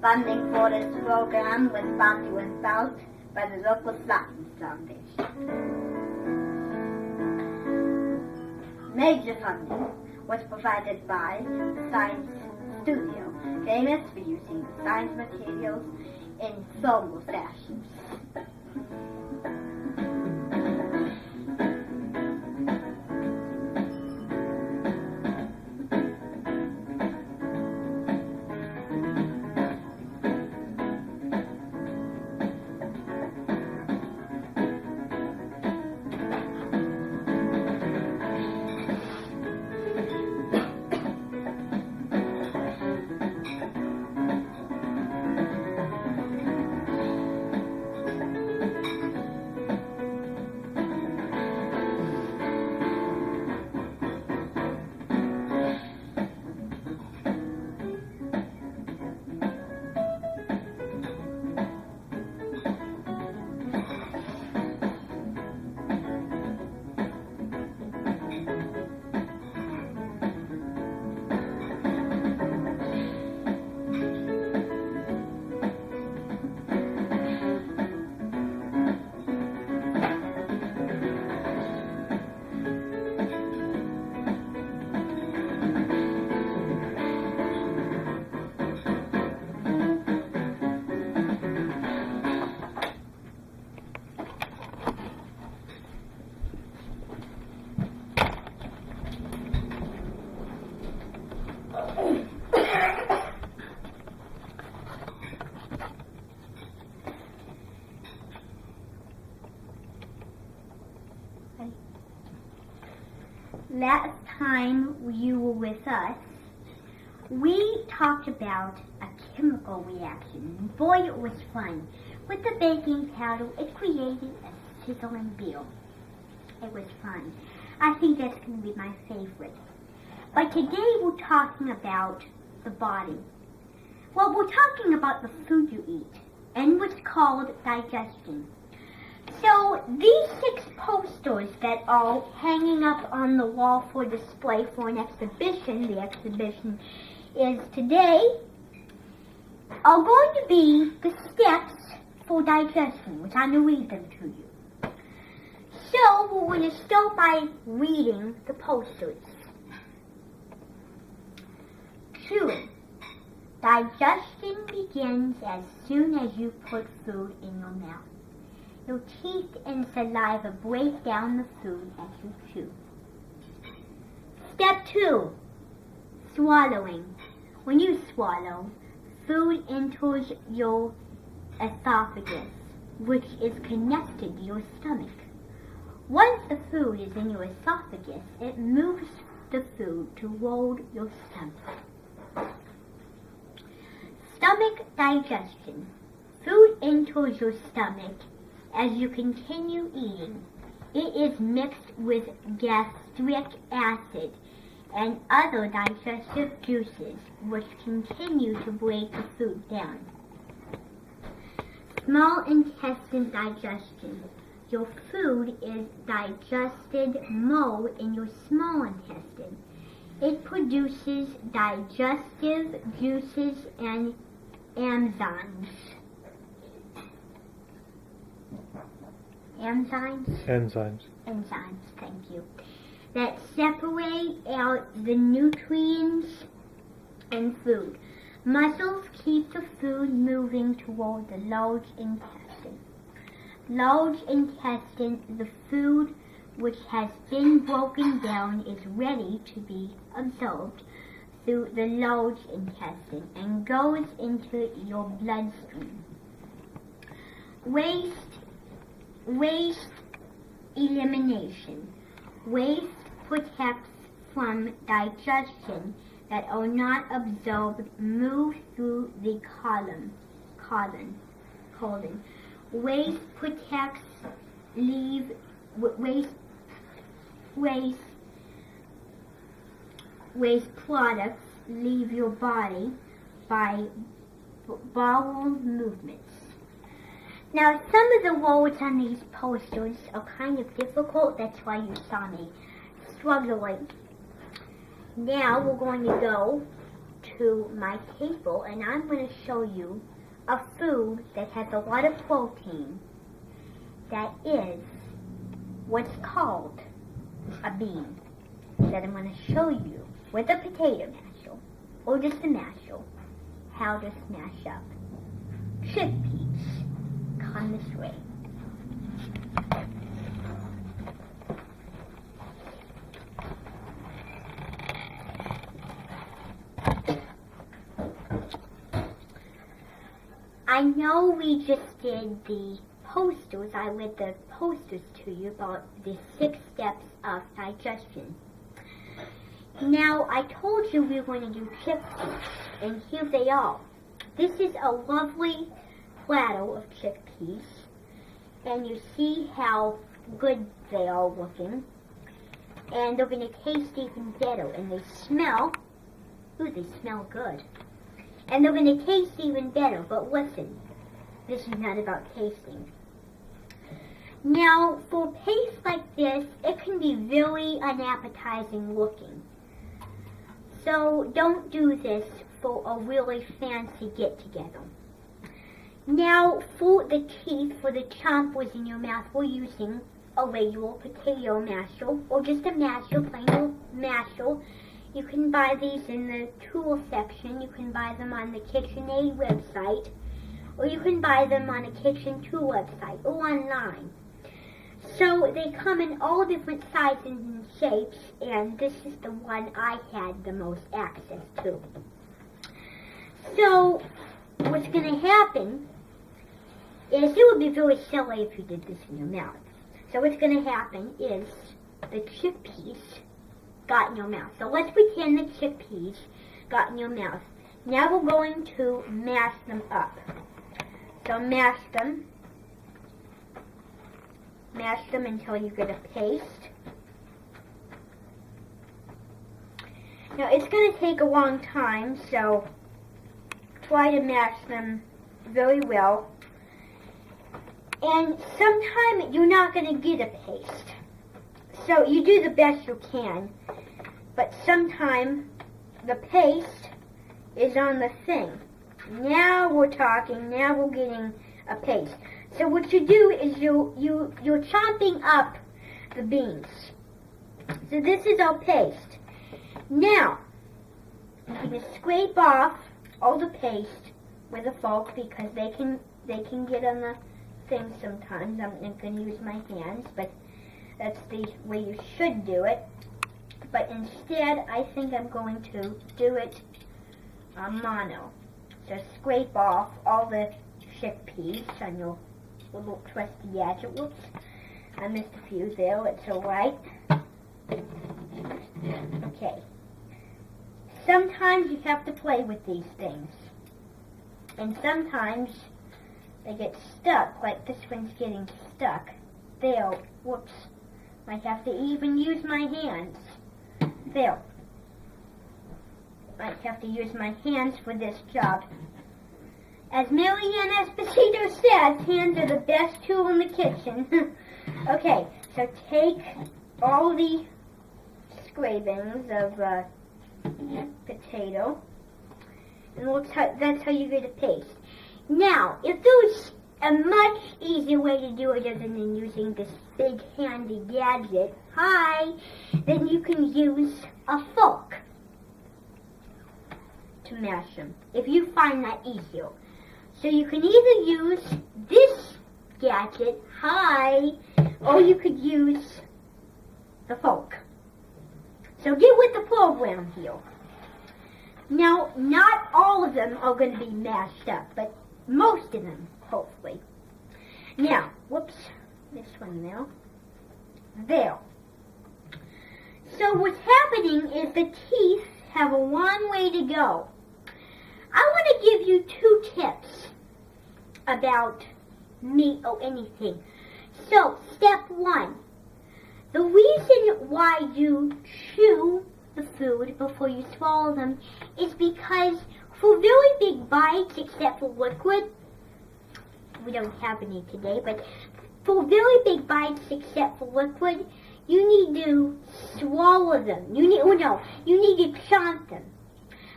Funding for this program was brought to us out by the local Science Foundation. Major funding was provided by Science Studio, famous for using science materials in solo fashion. Last time you were with us, we talked about a chemical reaction. Boy, it was fun. With the baking powder, it created a sizzling meal. It was fun. I think that's going to be my favorite. But today we're talking about the body. Well, we're talking about the food you eat and what's called digestion. So these 6 posters that are hanging up on the wall for display for an exhibition, the exhibition is today, are going to be the steps for digestion, which I'm going to read them to you. So we're going to start by reading the posters. Chewing. Digestion begins as soon as you put food in your mouth. Your teeth and saliva break down the food as you chew. Step 2. Swallowing. When you swallow, food enters your esophagus, which is connected to your stomach. Once the food is in your esophagus, it moves the food toward your stomach. Stomach digestion. Food enters your stomach. As you continue eating, it is mixed with gastric acid and other digestive juices, which continue to break the food down. Small intestine digestion. Your food is digested more in your small intestine. It produces digestive juices and enzymes. Enzymes, thank you. That separate out the nutrients in food. Muscles keep the food moving toward the large intestine. Large intestine, the food which has been broken down is ready to be absorbed through the large intestine and goes into your bloodstream. Waste elimination. Waste protects from digestion that are not absorbed move through the colon. Waste protects waste products leave your body by bowel movements. Now, some of the words on these posters are kind of difficult. That's why you saw me struggling. Now, we're going to go to my table and I'm going to show you a food that has a lot of protein that is what's called a bean. That I'm going to show you with a potato masher or just a masher how to smash up chickpeas. Come this way. I know we just did the posters. I read the posters to you about the 6 steps of digestion. Now, I told you we were going to do chickpeas, and here they are. This is a lovely platter of chickpeas, and you see how good they are looking. And they're going to taste even better, and they smell, ooh, they smell good. And they're going to taste even better, but listen, this is not about tasting. Now, for paste like this, it can be very unappetizing looking. So don't do this for a really fancy get-together. Now, for the teeth, for the chompers in your mouth, we're using a regular potato masher, or just a masher, plain old masher. You can buy these in the tool section. You can buy them on the KitchenAid website, or you can buy them on a Kitchen Tool website, or online. So they come in all different sizes and shapes, and this is the one I had the most access to. So what's going to happen is it would be very silly if you did this in your mouth. So what's going to happen is the chickpeas got in your mouth. So let's pretend the chickpeas got in your mouth. Now we're going to mash them up. So mash them. Mash them until you get a paste. Now it's going to take a long time, so try to mash them very well. And sometimes you're not going to get a paste. So you do the best you can. But sometimes the paste is on the thing. Now we're talking, now we're getting a paste. So what you do is you're chopping up the beans. So this is our paste. Now, I'm going to scrape off all the paste with a fork because they can get on the thing sometimes. I'm not going to use my hands, but that's the way you should do it. But instead, I think I'm going to do it on mono. So scrape off all the chickpeas on your little trusty gadget. Whoops, I missed a few there. It's alright. Okay. Sometimes you have to play with these things. And sometimes they get stuck, like this one's getting stuck. There. Whoops. Might have to even use my hands. There. Might have to use my hands for this job. As Marianne Esposito says, hands are the best tool in the kitchen. Okay, so take all the scrapings of potato, and that's how you get a paste. Now, if there's a much easier way to do it other than using this big handy gadget, then you can use a fork to mash them, if you find that easier. So you can either use this gadget, or you could use the fork. So get with the program here. Now, not all of them are going to be mashed up, but most of them, hopefully. Now, whoops, this one now. There. So what's happening is the teeth have a long way to go. I want to give you 2 tips about meat or anything. So, step 1. The reason why you chew the food before you swallow them is because for very big bites, except for liquid, we don't have any today, but for very big bites except for liquid, you need to swallow them. You need to chomp them.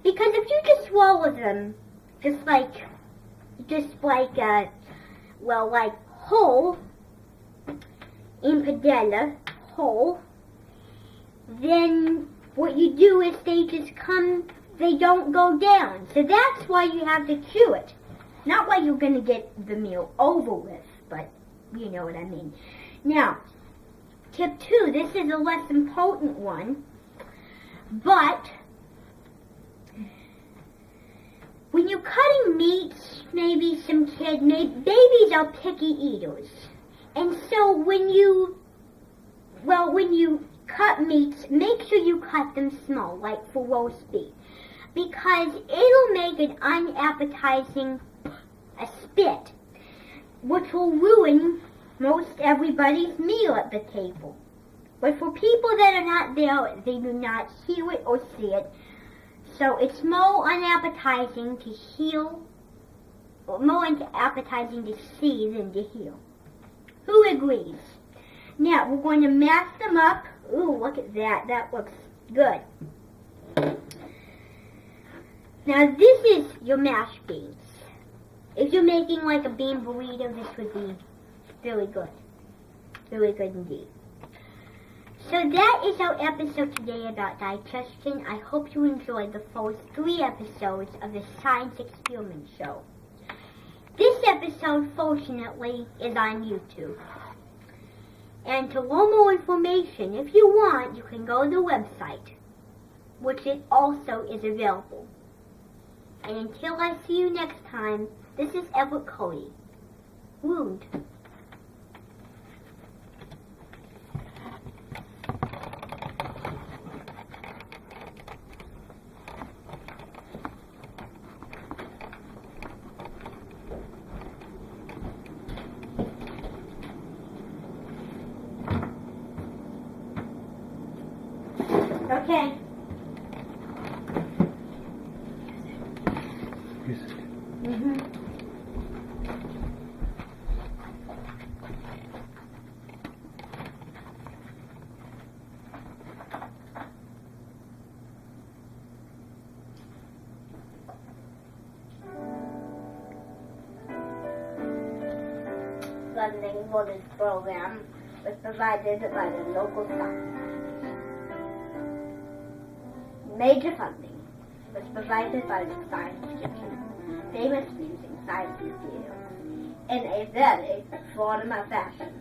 Because if you just swallow them, just like whole, in padella, whole, then what you do is they don't go down. So that's why you have to chew it. Not why you're going to get the meal over with, but you know what I mean. Now, tip 2, this is a less important one, but when you're cutting meats, maybe babies are picky eaters. And so when you cut meats, make sure you cut them small, like for roast beef, because it'll make an unappetizing spit, which will ruin most everybody's meal at the table. But for people that are not there, they do not hear it or see it. So it's more unappetizing to see than to hear. Who agrees? Now, we're going to mash them up. Ooh, look at that. That looks good. Now, this is your mashed beans. If you're making like a bean burrito, this would be really good. Really good indeed. So that is our episode today about digestion. I hope you enjoyed the first 3 episodes of the Science Experiment Show. This episode, fortunately, is on YouTube. And to learn more information, if you want, you can go to the website, which it also is available. And until I see you next time, this is Everett Cody. Wound. Okay. Funding for this program was provided by the local science. Major funding was provided by the Science Institute, famous for using science materials in a very formal fashion.